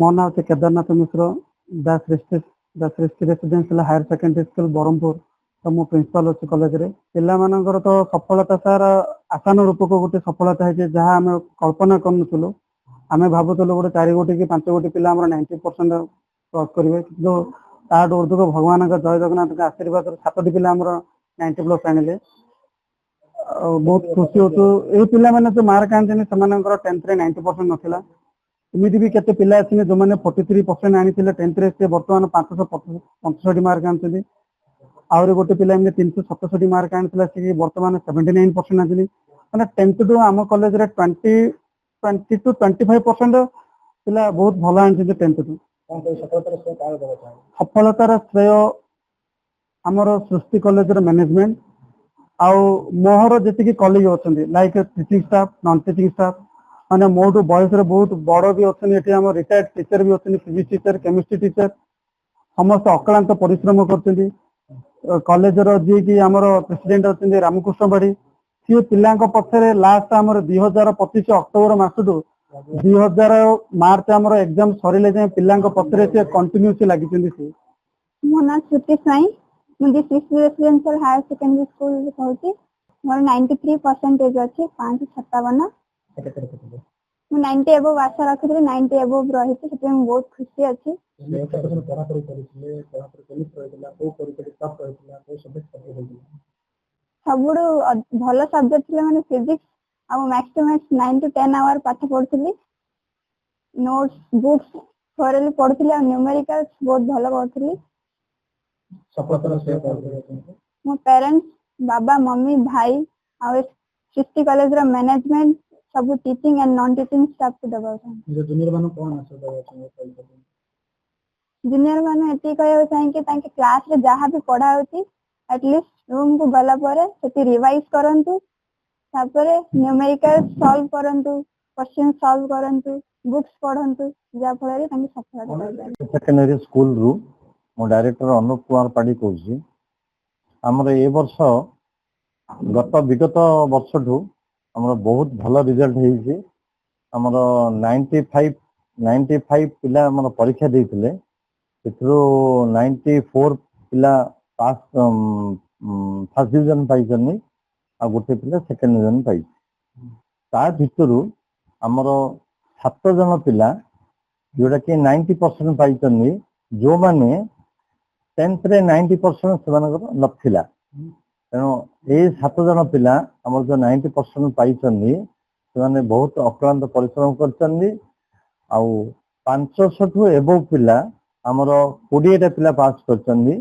ମୋ ନାଁ ହେଉଛି Kedarnath Mishra Das residential higher secondary school Brahmapur. ତ ମୁଁ ପ୍ରିନ୍ସିପାଲ ଅଛି କଲେଜରେ। ପିଲାମାନଙ୍କର ତ ସଫଳତା ସାର୍ ଆଶାନୁରୂପକ ଗୋଟେ ସଫଳତା ହେଇଛି, ଯାହା ଆମେ କଳ୍ପନା କରୁନଥିଲୁ। ଆମେ ଭାବୁଥିଲୁ ଗୋଟେ 4 ଗୋଟି କି 5 ଗୋଟି ପିଲା ଆମର 90% କ୍ରସ୍ କରିବେ, କିନ୍ତୁ ତାଠୁ ଉର୍ଦ୍ଧ୍ୱକୁ ଭଗବାନଙ୍କ ଜୟ ଜଗନ୍ନାଥଙ୍କ ଆଶୀର୍ବାଦରୁ 7ଟି ପିଲା ଆମର 90+ ଆଣିଲେ। ବହୁତ ଖୁସି ହଉଛୁ। ଏଇ ପିଲାମାନେ ଯୋଉ ମାର୍କ ଆଣିଛନ୍ତି ସେମାନଙ୍କର 10th ରେ 90% ନଥିଲା। ଏମିତି ବି କେତେ ପିଲା ଅଛନ୍ତି ଯୋଉମାନେ 43% ଆଣିଥିଲେ 10th ରେ, ସେ ବର୍ତ୍ତମାନ 565 ମାର୍କ ଆଣିଛନ୍ତି। ଆହୁରି ଗୋଟେ ପିଲା ଏମିତି 367 ମାର୍କ ଆଣିଥିଲା, ସେ ବର୍ତ୍ତମାନ 79% ଆଣିଛନ୍ତି। ମାନେ 10th ଠୁ ଆମ କଲେଜରେ 20 to 25% ପିଲା ବହୁତ ଭଲ ଆଣିଛନ୍ତି 10th ଠୁ। ସଫଳତାର ଶ୍ରେୟ ଆମର ସୃଷ୍ଟି କଲେଜର ମ୍ୟାନେଜମେଣ୍ଟ ଆଉ ମୋହର ଯେତିକି କଲିଗ ଅଛନ୍ତି, like teaching staff, non teaching staff, ମାନେ ମୋଠୁ ବୟସରେ ବହୁତ ବଡ଼ ବି ଅଛନ୍ତି। ଏଠି ଆମର ରିଟାୟାର୍ଡ ଟିଚର ବି ଅଛନ୍ତି, ଫିଜିକ୍ସ ଟିଚର, କେମିଷ୍ଟ୍ରି ଟିଚର, ସମସ୍ତେ ଅକ୍ଳାନ୍ତ ପରିଶ୍ରମ କରୁଛନ୍ତି। କଲେଜର ଯିଏକି ଆମର ପ୍ରେସିଡେଣ୍ଟ ଅଛନ୍ତି ରାମକୃଷ୍ଣ ବାଡ଼ି, ସିଏ ପିଲାଙ୍କ ପଛରେ ଲାଷ୍ଟ ଆମର 2025 ଅକ୍ଟୋବର ମାସଠୁ 2000 ମାର୍ଚ୍ଚ ଆମର ଏକ୍ଜାମ ସରିଲେ ଯାଏଁ ପିଲାଙ୍କ ପଛରେ ସେ କଣ୍ଟିନ୍ୟୁସଲି ଲାଗିଛନ୍ତି। ସେ ମୋ ନାଁ ଶ୍ରୁତି ସ୍ୱାଇଁ, ମୁଁ ରେସିଡେନ୍ସିଆଲ ହାयर ସେକେଣ୍ଡାରୀ ସ୍କୁଲ କହୁଛି। ମୋର 93% ଅଛି, 557। ମୁଁ 90 ଏବଭ୍ ଆଶା ରଖିଥିଲି, 90 ଏବଭ୍ ରହିଛି, ସେଥିପାଇଁ ମୁଁ ବହୁତ ଖୁସି ଅଛି। ସବୁଠୁ ଭଲ ସବଜେକ୍ଟ ଥିଲା ମାନେ ଫିଜିକ୍ସ ଆଉ math to math 9 to 10 hour ପାଠ ପଢୁଥିଲି। ନୋଟ୍ସ ବୁକ୍ସ ଥୋରୋଲି ପଢୁଥିଲି ଆଉ ନ୍ୟୁମେରିକାଲ୍ସ ବହୁତ ଭଲ ପଢୁଥିଲି। ମୋ ପ୍ୟାରେଣ୍ଟସ୍, ବାବା, ମମି, ଭାଇ ଆଉ ସୃଷ୍ଟି କଲେଜର ମ୍ୟାନେଜମେଣ୍ଟ, ସବୁ ଟିଚିଂ ଆଣ୍ଡ ନନ୍ ଟିଚିଂ ଷ୍ଟାଫକୁ ଦେବାକୁ ଚାହୁଁଛି। ଜୁନିୟର ମାନେ ଏତିକି କହିବାକୁ ଚାହିଁକି ତାଙ୍କେ କ୍ଲାସରେ ଯାହା ବି ପଢା ହଉଛି ଆଟଲିଷ୍ଟ ରୁମକୁ ଗଲା ପରେ ସେଠି ରିଭାଇଜ କରନ୍ତୁ, ତାପରେ ନ୍ୟୁମେରିକାଲ ସଲ୍ଭ କରନ୍ତୁ, କ୍ୱେଶ୍ଚିନ୍ ସଲ୍ଭ କରନ୍ତୁ, ବୁକ୍ସ ପଢନ୍ତୁ, ଯାହା ଫଳରେ ତାଙ୍କେ ସଫଳତା ପାଇପାରିବେ। ସେକେଣ୍ଡାରୀ ସ୍କୁଲରୁ ମୁଁ ଡାଇରେକ୍ଟର ଅନୁପ କୁମାର ପାଢୀ କହୁଛି। ଆମର ଏ ବର୍ଷ ବିଗତ ବର୍ଷଠୁ ଆମର ବହୁତ ଭଲ ରେଜଲ୍ଟ ହେଇଛି। ଆମର 95 ପିଲା ଆମର ପରୀକ୍ଷା ଦେଇଥିଲେ, ସେଥିରୁ 94 ପିଲା ପାସ୍ ଫାର୍ଷ୍ଟ ଡିଭିଜନ ପାଇଛନ୍ତି ଆଉ ଗୋଟେ ପିଲା ସେକେଣ୍ଡ ଡିଭିଜନ ପାଇଛି। ତା ଭିତରୁ ଆମର 7 ଜଣ ପିଲା ଯୋଉଟା କି 90% ପାଇଛନ୍ତି, ଯୋଉମାନେ 10th ରେ 90% ସେମାନଙ୍କର ନଥିଲା। ତେଣୁ ଏଇ 7 ଜଣ ପିଲା ଆମର ଯୋଉ 90% ପାଇଛନ୍ତି, ସେମାନେ ବହୁତ ଅକ୍ଳାନ୍ତ ପରିଶ୍ରମ କରିଛନ୍ତି। ଆଉ 500ଠୁ ଏବଭ୍ ପିଲା ଆମର 20ଟା ପିଲା ପାସ୍ କରିଛନ୍ତି।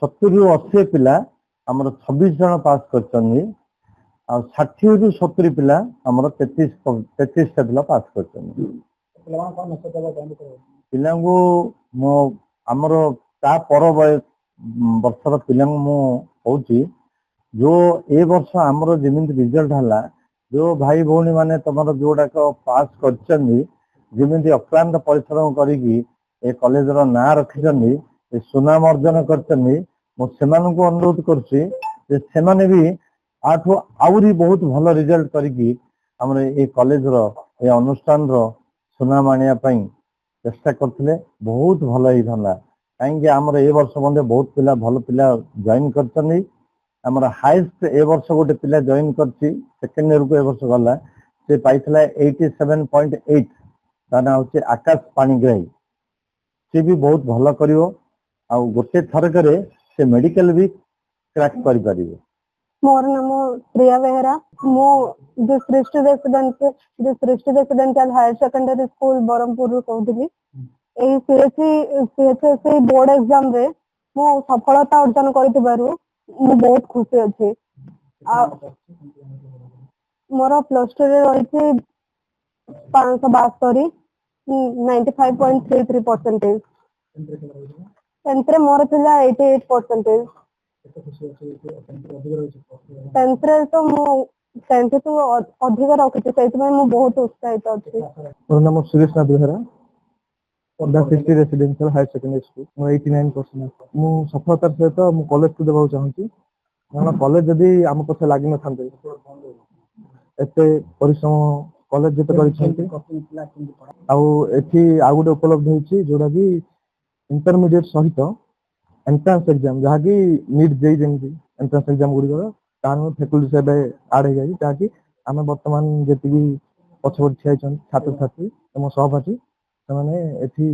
70ରୁ 80 ପିଲା ଆମର 26 ଜଣ ପାସ୍ କରିଛନ୍ତି। ଆଉ 60ରୁ 70 ପିଲା ଆମର 33ଟା ପିଲା ପାସ୍ କରିଛନ୍ତି। ପିଲାଙ୍କୁ ମୁଁ ଆମର ତା ପର ବର୍ଷର ପିଲାଙ୍କୁ ମୁଁ କହୁଛି, ଯୋଉ ଏ ବର୍ଷ ଆମର ଯେମିତି ରେଜଲ୍ଟ ହେଲା, ଯୋଉ ଭାଇ ଭଉଣୀ ମାନେ ତମର ଯୋଉଟାକ ପାସ୍ କରିଛନ୍ତି, ଯେମିତି ଅକ୍ଳାନ୍ତ ପରିଶ୍ରମ କରିକି ଏ କଲେଜର ନାଁ ରଖିଛନ୍ତି, ଏ ସୁନାମ ଅର୍ଜନ କରିଛନ୍ତି, ମୁଁ ସେମାନଙ୍କୁ ଅନୁରୋଧ କରୁଛି ଯେ ସେମାନେ ବି ଆଠୁ ଆହୁରି ବହୁତ ଭଲ ରେଜଲ୍ଟ କରିକି ଆମର ଏ କଲେଜର ଏ ଅନୁଷ୍ଠାନର ସୁନାମ ଆଣିବା ପାଇଁ ଚେଷ୍ଟା କରିଥିଲେ ବହୁତ ଭଲ ହେଇଥାନ୍ତା। କାହିଁକି ଆମର ଏ ବର୍ଷ ମଧ୍ୟ ବହୁତ ପିଲା ଭଲ ପିଲା ଜଏନ୍ କରିଛନ୍ତି। ଆମର ହାଇଏଷ୍ଟ ଏ ବର୍ଷ ଗୋଟେ ପିଲା ଜଏନ୍ କରିଛି, ସେକେଣ୍ଡ ଇୟରକୁ ଏ ବର୍ଷ ଗଲା, ସେ ପାଇଥିଲା 87.8। ତା ନାଁ ହେଉଛି ଆକାଶ ପାଣିଗ୍ରାହୀ। ସେ ବି ବହୁତ ଭଲ କରିବ ଆଉ ଗୋଟେ ଥରକରେ ସେ ମେଡିକାଲ ବି କ୍ରାକ୍ କରିପାରିବ। ମୋର ନାମ ପ୍ରିୟା ବେହେରା, ମୁଁ ସୃଷ୍ଟି ରେସିଡେନ୍ସିଆଲ ହାयर ସେକେଣ୍ଡାରୀ ସ୍କୁଲ ବ୍ରହ୍ମପୁରରୁ କହୁଥିଲି। ଏଇ CHSE ବୋର୍ଡ ଏକ୍ଜାମ ରେ ମୁଁ ସଫଳତା ଅର୍ଜନ କରିଥିବାରୁ ମୁଁ ବହୁତ ଖୁସି ଅଛି। ଆଉ ମୋର +2 ରେ ରହିଛି 572, 95.33%। 10th ରେ ମୋର ଥିଲା 88%। 10th ରେ ତ ମୁଁ 10th ଠୁ ଅଧିକ ରଖିଛି, ସେଇଥିପାଇଁ ମୁଁ ବହୁତ ଉତ୍ସାହିତ ଅଛି। ମୋର ନାମ ସୁରେଶ ନାଥ ବେହେରା, ସୃଷ୍ଟି ରେସିଡେନ୍ସିଆଲ ହାयर ସେକେଣ୍ଡାରୀ ସ୍କୁଲ। ମୋର 89%। ମୁଁ ସଫଳତାର ସହିତ ମୁଁ କଲେଜକୁ ଦେବାକୁ ଚାହୁଁଛି, କାରଣ କଲେଜ ଯଦି ଆମ ପଛରେ ଲାଗିନଥାନ୍ତେ, ଏତେ ପରିଶ୍ରମ କଲେଜ ଯେତେ କରିଛନ୍ତି ଆଉ ଏଠି ଆଉ ଗୋଟେ ଉପଲବ୍ଧ ହେଇଛି ଯୋଉଟା କି ଇଣ୍ଟରମିଡିଏଟ ସହିତ ଏଣ୍ଟ୍ରାନ୍ସ ଏକ୍ଜାମ ଯାହାକି ନିଟ୍ ଯେଇ ଯେମିତି ଏଣ୍ଟ୍ରାନ୍ସ ଏକ୍ଜାମ ଗୁଡ଼ିକର ତାର ଫ୍ୟାକଲ୍ଟି ଏବେ ଆଡ୍ ହେଇଯାଇଛି ଯାହାକି ଆମେ ବର୍ତ୍ତମାନ ଯେତିକି ପଛପଟେ ଠିଆ ହେଇଛନ୍ତି ଛାତ୍ରଛାତ୍ରୀ ଏବଂ ସହପାଠୀ ସେମାନେ ଏଠି